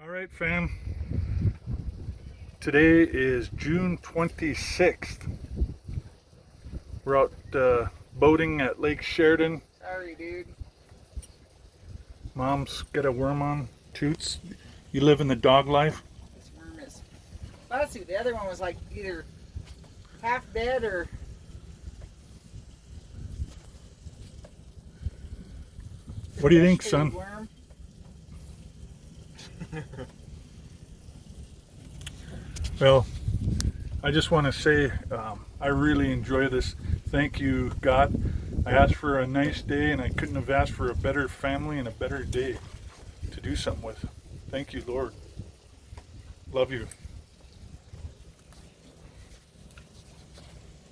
All right, fam. Today is June 26th. We're out boating at Lake Sheridan. Sorry, dude. Mom's got a worm on. Toots, you live in the dog life? This worm is. Well, let's see. The other one was like either half dead or. What do you think, Fish son? worm. Well, I just want to say I really enjoy this. Thank you, God. I asked for a nice day, and I couldn't have asked for a better family and a better day to do something with. Thank you, Lord. Love you.